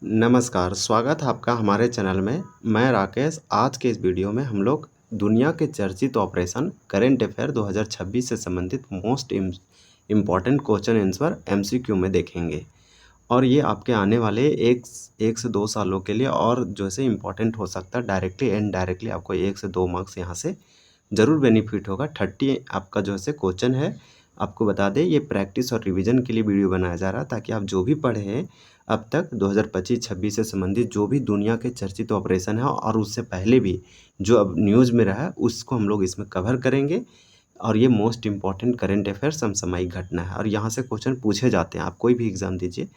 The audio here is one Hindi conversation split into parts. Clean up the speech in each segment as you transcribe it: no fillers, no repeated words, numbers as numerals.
नमस्कार, स्वागत है आपका हमारे चैनल में। मैं राकेश। आज के इस वीडियो में हम लोग दुनिया के चर्चित ऑपरेशन करंट अफेयर 2026 से संबंधित most important question answer MCQ में देखेंगे। और ये आपके आने वाले एक से 2 सालों के लिए और जो है इम्पॉर्टेंट हो सकता है। डायरेक्टली एंड डायरेक्टली आपको 1 से 2 मार्क्स यहाँ से ज़रूर बेनिफिट होगा। 30 आपका जो है क्वेश्चन है। आपको बता दें, ये प्रैक्टिस और रिवीजन के लिए वीडियो बनाया जा रहा है ताकि आप जो भी पढ़े हैं अब तक 2025-26 से संबंधित जो भी दुनिया के चर्चित ऑपरेशन है और उससे पहले भी जो अब न्यूज़ में रहा है उसको हम लोग इसमें कवर करेंगे। और ये मोस्ट इम्पॉर्टेंट करंट अफेयर समसामयिक घटना है और यहाँ से क्वेश्चन पूछे जाते हैं। आप कोई भी एग्ज़ाम दीजिए,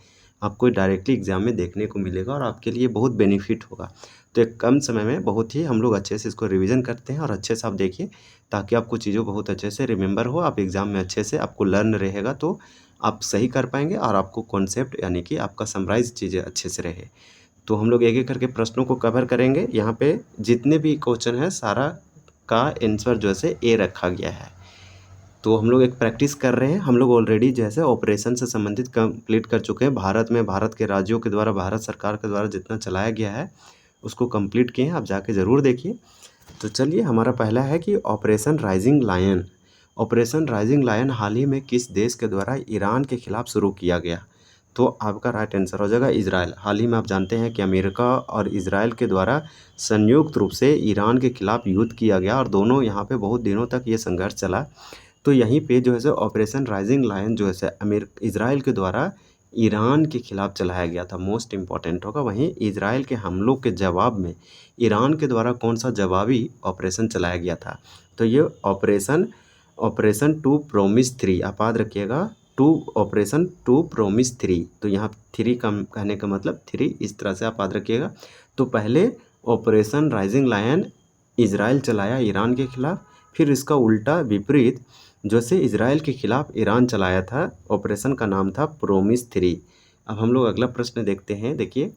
आपको डायरेक्टली एग्ज़ाम में देखने को मिलेगा और आपके लिए बहुत बेनिफिट होगा। तो एक कम समय में बहुत ही हम लोग अच्छे से इसको रिवीजन करते हैं और अच्छे से आप देखिए ताकि आपको चीज़ों बहुत अच्छे से रिमेंबर हो। आप एग्ज़ाम में अच्छे से आपको लर्न रहेगा तो आप सही कर पाएंगे और आपको कॉन्सेप्ट यानी कि आपका समराइज चीज़ें अच्छे से रहे। तो हम लोग एक एक करके प्रश्नों को कवर करेंगे। यहाँ पे जितने भी क्वेश्चन है सारा का आंसर जो है ए रखा गया है। तो हम लोग एक प्रैक्टिस कर रहे हैं। हम लोग ऑलरेडी जैसे ऑपरेशन से संबंधित कंप्लीट कर चुके हैं। भारत में भारत के राज्यों के द्वारा, भारत सरकार के द्वारा जितना चलाया गया है उसको कंप्लीट किए हैं। आप जाके ज़रूर देखिए। तो चलिए, हमारा पहला है कि operation rising lion. Operation rising lion हाल ही में किस देश के द्वारा ईरान के खिलाफ शुरू किया गया? तो आपका राइट आंसर हो जाएगा इजराइल। हाल ही में आप जानते हैं कि अमेरिका और इजराइल के द्वारा संयुक्त रूप से ईरान के खिलाफ युद्ध किया गया और दोनों यहाँ पे बहुत दिनों तक ये संघर्ष चला। तो यहीं पे जो है ऑपरेशन राइजिंग लायन जो है इजराइल के द्वारा ईरान के खिलाफ चलाया गया था। मोस्ट इम्पॉर्टेंट होगा। वहीं इजराइल के हमलों के जवाब में ईरान के द्वारा कौन सा जवाबी ऑपरेशन चलाया गया था? तो ये ऑपरेशन टू प्रोमिस 3। आप याद रखिएगा, ऑपरेशन टू प्रोमिस 3। तो यहाँ 3 का कहने का मतलब 3 इस तरह से आप याद रखिएगा। तो पहले ऑपरेशन राइजिंग लायन इजराइल चलाया ईरान के खिलाफ, फिर इसका उल्टा विपरीत जैसे इजराइल के खिलाफ ईरान चलाया था, ऑपरेशन का नाम था प्रोमिस 3। अब हम लोग अगला प्रश्न देखते हैं। देखिए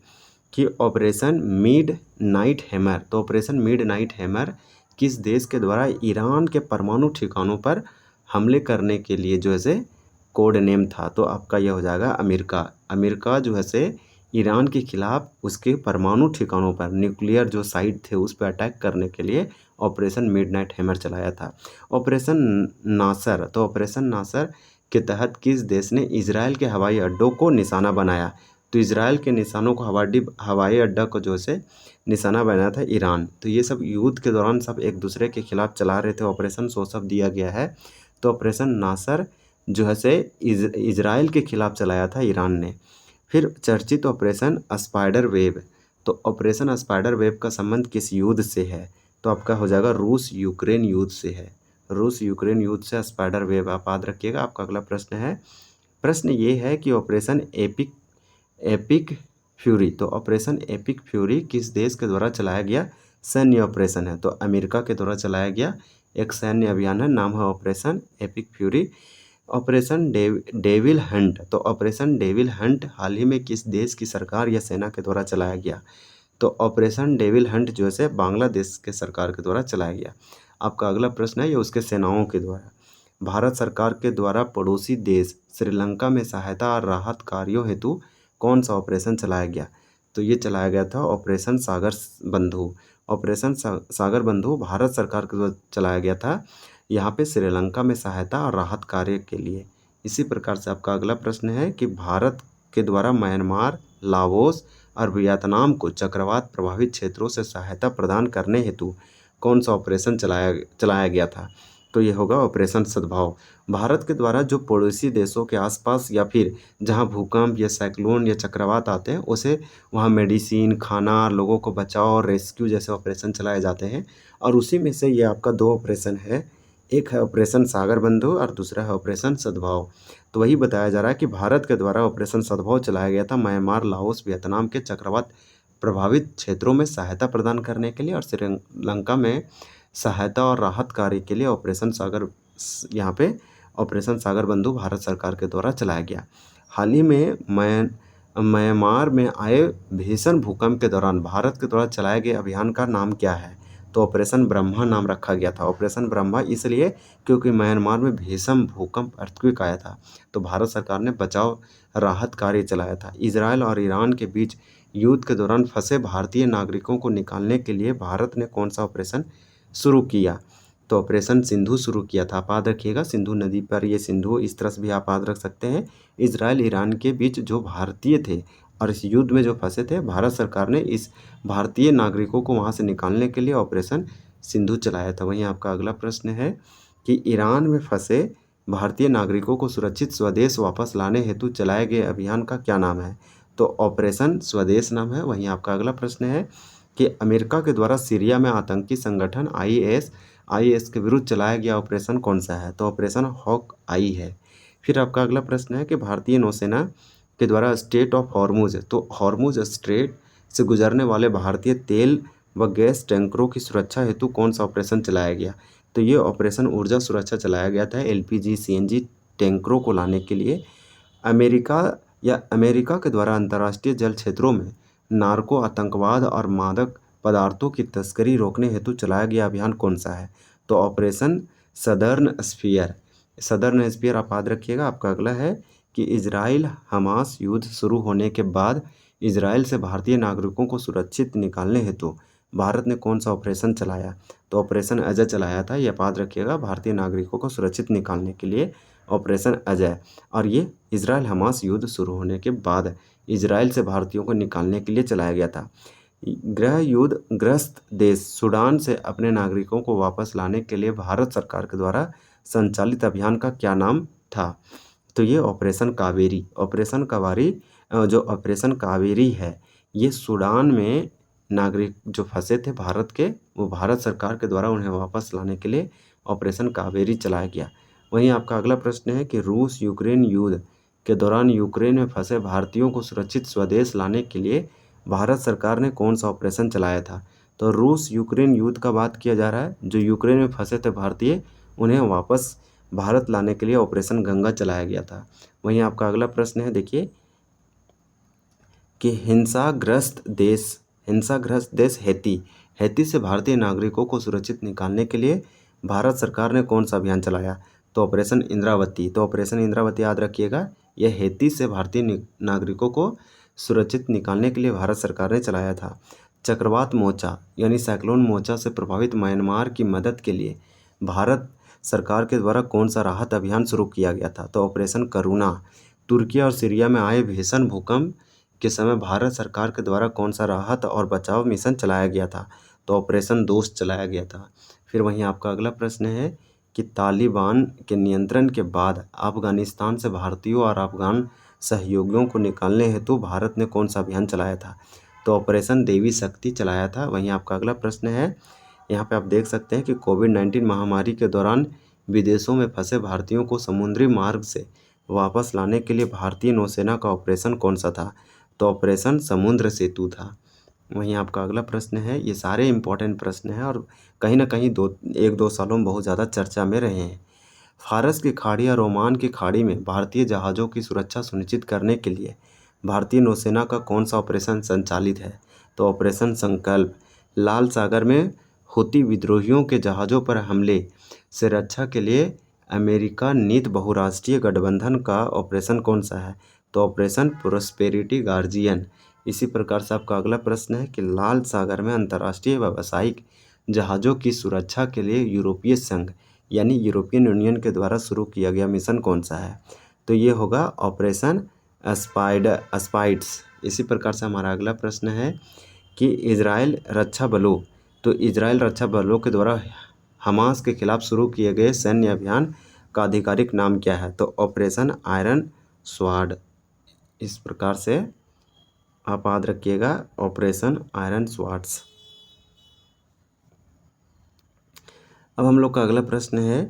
कि ऑपरेशन मिड नाइट हैमर। तो ऑपरेशन मिड नाइट हैमर किस देश के द्वारा ईरान के परमाणु ठिकानों पर हमले करने के लिए जो है कोड नेम था? तो आपका यह हो जाएगा अमेरिका। अमेरिका जो है ईरान के खिलाफ उसके परमाणु ठिकानों पर, न्यूक्लियर जो साइट थे उस पर अटैक करने के लिए ऑपरेशन मिडनाइट हैमर चलाया था। ऑपरेशन नासर। तो ऑपरेशन नासर के तहत किस देश ने इजराइल के हवाई अड्डों को निशाना बनाया? तो इजराइल के निशानों को हवाई अड्डा को जो है निशाना बनाया था ईरान। तो ये सब युद्ध के दौरान सब एक दूसरे के खिलाफ चला रहे थे ऑपरेशन, सो सब दिया गया है। तो ऑपरेशन नासर जो है इजराइल के खिलाफ चलाया था ईरान ने। फिर चर्चित ऑपरेशन स्पाइडर वेब। तो ऑपरेशन स्पाइडर वेब का संबंध किस युद्ध से है? तो आपका हो जाएगा रूस यूक्रेन युद्ध से है। रूस यूक्रेन युद्ध से स्पाइडर वेब आप याद रखिएगा। आपका अगला प्रश्न है। प्रश्न ये है कि ऑपरेशन एपिक फ्यूरी। तो ऑपरेशन एपिक फ्यूरी किस देश के द्वारा चलाया गया सैन्य ऑपरेशन है? तो अमेरिका के द्वारा चलाया गया एक सैन्य अभियान है, नाम है operation epic fury. Operation devil Hunt. तो ऑपरेशन डेविल हंट हाल ही में किस देश की सरकार या सेना के द्वारा चलाया गया? तो ऑपरेशन डेविल हंट जो है बांग्लादेश के सरकार के द्वारा चलाया गया। आपका अगला प्रश्न है ये उसके सेनाओं के द्वारा। भारत सरकार के द्वारा पड़ोसी देश श्रीलंका में सहायता और राहत कार्यों हेतु कौन सा ऑपरेशन चलाया गया? तो ये चलाया गया था ऑपरेशन सागर बंधु। ऑपरेशन सागर बंधु भारत सरकार के द्वारा चलाया गया था यहाँ पे श्रीलंका में सहायता और राहत कार्य के लिए। इसी प्रकार से आपका अगला प्रश्न है कि भारत के द्वारा म्यांमार, लाओस और वियतनाम को चक्रवात प्रभावित क्षेत्रों से सहायता प्रदान करने हेतु कौन सा ऑपरेशन चलाया गया था? तो ये होगा ऑपरेशन सद्भाव। भारत के द्वारा जो पड़ोसी देशों के आसपास या फिर जहां भूकंप या साइक्लोन या चक्रवात आते हैं उसे वहां मेडिसिन, खाना, लोगों को बचाव और रेस्क्यू जैसे ऑपरेशन चलाए जाते हैं। और उसी में से ये आपका 2 ऑपरेशन है, एक है ऑपरेशन सागर बंधु और दूसरा है ऑपरेशन सद्भाव। तो वही बताया जा रहा है कि भारत के द्वारा ऑपरेशन सद्भाव चलाया गया था म्यांमार, लाओस, वियतनाम के चक्रवात प्रभावित क्षेत्रों में सहायता प्रदान करने के लिए और श्रीलंका में सहायता और राहत कार्य के लिए ऑपरेशन सागर, यहाँ पे ऑपरेशन सागर बंधु भारत सरकार के द्वारा चलाया गया। हाल ही में म्यांमार में आए भीषण भूकंप के दौरान भारत के द्वारा चलाए गए अभियान का नाम क्या है? तो ऑपरेशन ब्रह्मा नाम रखा गया था। ऑपरेशन ब्रह्मा इसलिए क्योंकि म्यांमार में भीषण भूकंप अर्थक्वेक आया था, तो भारत सरकार ने बचाव राहत कार्य चलाया था। इजराइल और ईरान के बीच युद्ध के दौरान फंसे भारतीय नागरिकों को निकालने के लिए भारत ने कौन सा ऑपरेशन शुरू किया? तो ऑपरेशन सिंधु शुरू किया था। आप याद रखिएगा, सिंधु नदी पर ये सिंधु, इस तरह से भी आप याद रख सकते हैं। इजराइल ईरान के बीच जो भारतीय थे और इस युद्ध में जो फंसे थे, भारत सरकार ने इस भारतीय नागरिकों को वहाँ से निकालने के लिए ऑपरेशन सिंधु चलाया था। वहीं आपका अगला प्रश्न है कि ईरान में फंसे भारतीय नागरिकों को सुरक्षित स्वदेश वापस लाने हेतु चलाए गए अभियान का क्या नाम है? तो ऑपरेशन स्वदेश नाम है। वहीं आपका अगला प्रश्न है कि अमेरिका के द्वारा सीरिया में आतंकी संगठन आईएस के विरुद्ध चलाया गया ऑपरेशन कौन सा है? तो ऑपरेशन हॉक आई है। फिर आपका अगला प्रश्न है कि भारतीय नौसेना के द्वारा स्ट्रेट ऑफ हॉर्मुज, तो हॉर्मुज स्ट्रेट से गुजरने वाले भारतीय तेल व गैस टैंकरों की सुरक्षा हेतु कौन सा ऑपरेशन चलाया गया? तो ये ऑपरेशन ऊर्जा सुरक्षा चलाया गया था, एलपीजी सीएनजी टैंकरों को लाने के लिए। अमेरिका के द्वारा अंतर्राष्ट्रीय जल क्षेत्रों में नार्को, आतंकवाद और मादक पदार्थों की तस्करी रोकने हेतु चलाया गया अभियान कौन सा है? तो operation southern sphere. Southern sphere आप याद रखिएगा। आपका अगला है कि इजराइल हमास युद्ध शुरू होने के बाद इजराइल से भारतीय नागरिकों को सुरक्षित निकालने हेतु भारत ने कौन सा ऑपरेशन चलाया? तो ऑपरेशन अजय चलाया था। ये याद रखिएगा, भारतीय नागरिकों को सुरक्षित निकालने के लिए ऑपरेशन अजय। और ये इजराइल हमास युद्ध शुरू होने के बाद इजराइल से भारतीयों को निकालने के लिए चलाया गया था। गृह युद्ध ग्रस्त देश सूडान से अपने नागरिकों को वापस लाने के लिए भारत सरकार के द्वारा संचालित अभियान का क्या नाम था? तो ये ऑपरेशन कावेरी। जो ऑपरेशन कावेरी है, ये सूडान में नागरिक जो फंसे थे भारत के, वो भारत सरकार के द्वारा उन्हें वापस लाने के लिए ऑपरेशन कावेरी चलाया गया। वहीं आपका अगला प्रश्न है कि रूस यूक्रेन युद्ध के दौरान यूक्रेन में फंसे भारतीयों को सुरक्षित स्वदेश लाने के लिए भारत सरकार ने कौन सा ऑपरेशन चलाया था? तो रूस यूक्रेन युद्ध का बात किया जा रहा है। जो यूक्रेन में फंसे थे भारतीय, उन्हें वापस भारत लाने के लिए ऑपरेशन गंगा चलाया गया था। वहीं आपका अगला प्रश्न है, देखिए कि हिंसाग्रस्त देश हैती से भारतीय नागरिकों को सुरक्षित निकालने के लिए भारत सरकार ने कौन सा अभियान चलाया? तो ऑपरेशन इंद्रावती। तो ऑपरेशन इंद्रावती याद रखिएगा, यह हैती से भारतीय नागरिकों को सुरक्षित निकालने के लिए भारत सरकार ने चलाया था। चक्रवात मोर्चा यानी साइक्लोन मोर्चा से प्रभावित म्यांमार की मदद के लिए भारत सरकार के द्वारा कौन सा राहत अभियान शुरू किया गया था? तो ऑपरेशन करुणा। तुर्की और सीरिया में आए भीषण भूकंप के समय भारत सरकार के द्वारा कौन सा राहत और बचाव मिशन चलाया गया था? तो ऑपरेशन दोस्त चलाया गया था। फिर वहीं आपका अगला प्रश्न है कि तालिबान के नियंत्रण के बाद अफगानिस्तान से भारतीयों और अफगान सहयोगियों को निकालने हेतु भारत ने कौन सा अभियान चलाया था? तो ऑपरेशन देवी शक्ति चलाया था। वहीं आपका अगला प्रश्न है, यहाँ पे आप देख सकते हैं कि कोविड-19 महामारी के दौरान विदेशों में फंसे भारतीयों को समुद्री मार्ग से वापस लाने के लिए भारतीय नौसेना का ऑपरेशन कौन सा था? तो ऑपरेशन समुद्र सेतु था। वहीं आपका अगला प्रश्न है, ये सारे इंपॉर्टेंट प्रश्न हैं और कहीं ना कहीं 1-2 सालों में बहुत ज़्यादा चर्चा में रहे हैं। फारस की खाड़ी और ओमान की खाड़ी में भारतीय जहाज़ों की सुरक्षा सुनिश्चित करने के लिए भारतीय नौसेना का कौन सा ऑपरेशन संचालित है? तो ऑपरेशन संकल्प। लाल सागर में हुती विद्रोहियों के जहाज़ों पर हमले से रक्षा के लिए अमेरिका नीत बहुराष्ट्रीय गठबंधन का ऑपरेशन कौन सा है? तो ऑपरेशन प्रोस्पेरिटी गार्जियन। इसी प्रकार से आपका अगला प्रश्न है कि लाल सागर में अंतर्राष्ट्रीय व्यावसायिक जहाज़ों की सुरक्षा के लिए यूरोपीय संघ यानी यूरोपियन यूनियन के द्वारा शुरू किया गया मिशन कौन सा है? तो ये होगा ऑपरेशन स्पाइड्स। इसी प्रकार से हमारा अगला प्रश्न है कि इजराइल रक्षा बलों के द्वारा हमास के खिलाफ शुरू किए गए सैन्य अभियान का आधिकारिक नाम क्या है? तो ऑपरेशन आयरन स्वाड। इस प्रकार से आप याद रखिएगा, ऑपरेशन आयरन स्वाड्स। अब हम लोग का अगला प्रश्न है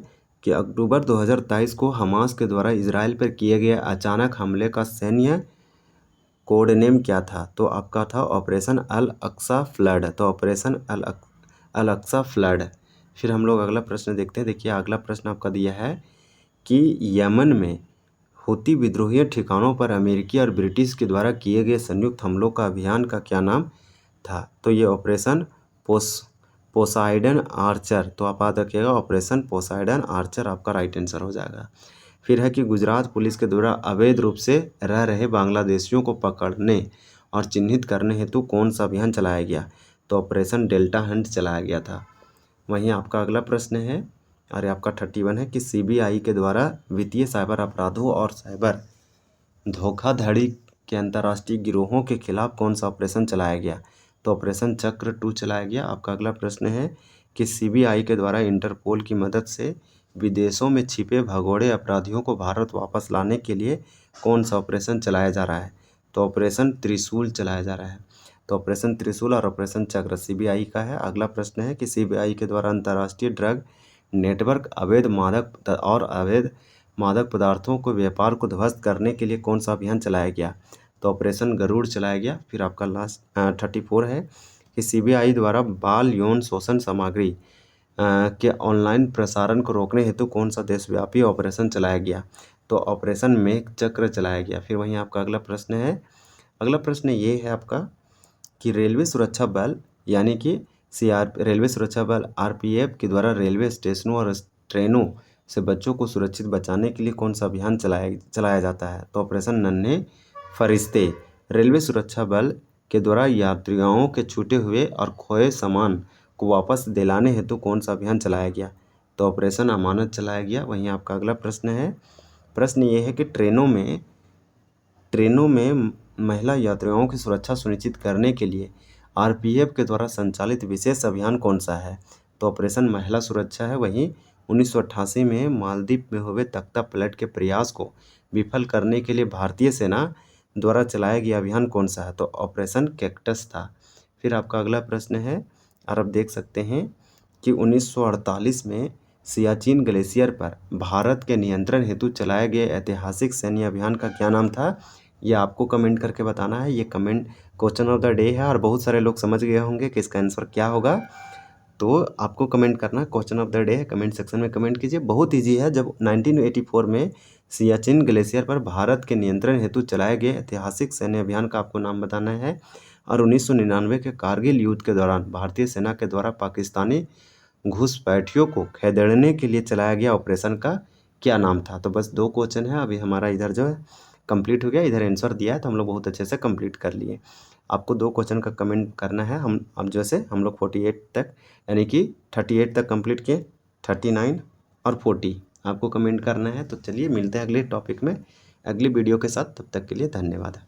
कि अक्टूबर 2023 को हमास के द्वारा इजराइल पर किए गए अचानक हमले का सैन्य कोड नेम क्या था? तो आपका था ऑपरेशन अल अक्सा फ्लड। तो ऑपरेशन अल अक्सा फ्लड। फिर हम लोग अगला प्रश्न देखते हैं। देखिए अगला प्रश्न आपका दिया है कि यमन में हुती विद्रोही ठिकानों पर अमेरिकी और ब्रिटिश के द्वारा किए गए संयुक्त हमलों का अभियान का क्या नाम था? तो ये ऑपरेशन पोसाइडन आर्चर, तो आप याद रखिएगा ऑपरेशन पोसाइडन आर्चर आपका राइट आंसर हो जाएगा। फिर है कि गुजरात पुलिस के द्वारा अवैध रूप से रह रहे बांग्लादेशियों को पकड़ने और चिन्हित करने हेतु कौन सा अभियान चलाया गया, तो ऑपरेशन डेल्टा हंट चलाया गया था। वहीं आपका अगला प्रश्न है और ये आपका 31 है कि सीबीआई के द्वारा वित्तीय साइबर अपराधों और साइबर धोखाधड़ी के अंतर्राष्ट्रीय गिरोहों के खिलाफ कौन सा ऑपरेशन चलाया गया, तो ऑपरेशन चक्र 2 चलाया गया। आपका अगला प्रश्न है कि सीबीआई के द्वारा इंटरपोल की मदद से विदेशों में छिपे भगोड़े अपराधियों को भारत वापस लाने के लिए कौन सा ऑपरेशन चलाया जा रहा है, तो ऑपरेशन त्रिशूल चलाया जा रहा है। तो ऑपरेशन त्रिशूल और ऑपरेशन चक्र सीबीआई का है। अगला प्रश्न है कि सीबीआई के द्वारा अंतर्राष्ट्रीय ड्रग नेटवर्क अवैध मादक पदार्थों को व्यापार को ध्वस्त करने के लिए कौन सा अभियान चलाया गया, तो ऑपरेशन गरुड़ चलाया गया। फिर आपका लास्ट 34 है कि सीबीआई द्वारा बाल यौन शोषण सामग्री के ऑनलाइन प्रसारण को रोकने हेतु कौन सा देशव्यापी ऑपरेशन चलाया गया, तो ऑपरेशन मेघ चक्र चलाया गया। फिर वहीं आपका अगला प्रश्न है, अगला प्रश्न ये है आपका कि रेलवे सुरक्षा बल यानी कि रेलवे सुरक्षा बल आरपीएफ के द्वारा रेलवे स्टेशनों और ट्रेनों से बच्चों को सुरक्षित बचाने के लिए कौन सा अभियान चलाया जाता है, तो ऑपरेशन नन्हे फरिश्ते। रेलवे सुरक्षा बल के द्वारा यात्रियों के छूटे हुए और खोए सामान को वापस दिलाने हेतु कौन सा अभियान चलाया गया, तो ऑपरेशन अमानत चलाया गया। वहीं आपका अगला प्रश्न है, प्रश्न ये है कि ट्रेनों में महिला यात्रियों की सुरक्षा सुनिश्चित करने के लिए आरपीएफ के द्वारा संचालित विशेष अभियान कौन सा है, तो ऑपरेशन महिला सुरक्षा है। वहीं 1988 में मालदीव में हुए तख्ता पलट के प्रयास को विफल करने के लिए भारतीय सेना द्वारा चलाया गया अभियान कौन सा है, तो ऑपरेशन कैक्टस था। फिर आपका अगला प्रश्न है और आप देख सकते हैं कि 1948 में सियाचिन ग्लेशियर पर भारत के नियंत्रण हेतु चलाए गए ऐतिहासिक सैन्य अभियान का क्या नाम था, ये आपको कमेंट करके बताना है। ये comment question of the day है और बहुत सारे लोग समझ गए होंगे कि इसका आंसर क्या होगा, तो आपको कमेंट करना है। क्वेश्चन ऑफ द डे है, कमेंट सेक्शन में कमेंट कीजिए। बहुत ईजी है। जब 1984 में सियाचिन ग्लेशियर पर भारत के नियंत्रण हेतु चलाए गए ऐतिहासिक सैन्य अभियान का आपको नाम बताना है। और 1999 के कारगिल युद्ध के दौरान भारतीय सेना के द्वारा पाकिस्तानी घुसपैठियों को खदेड़ने के लिए चलाया गया ऑपरेशन का क्या नाम था। तो बस 2 क्वेश्चन है। अभी हमारा इधर जो है कंप्लीट हो गया, इधर आंसर दिया है तो हम लोग बहुत अच्छे से कंप्लीट कर लिए। आपको 2 क्वेश्चन का कमेंट करना है। हम अब जैसे हम लोग 48 तक यानी कि 38 तक कंप्लीट किए, 39 और 40 आपको कमेंट करना है। तो चलिए मिलते हैं अगले टॉपिक में अगली वीडियो के साथ, तब तक के लिए धन्यवाद।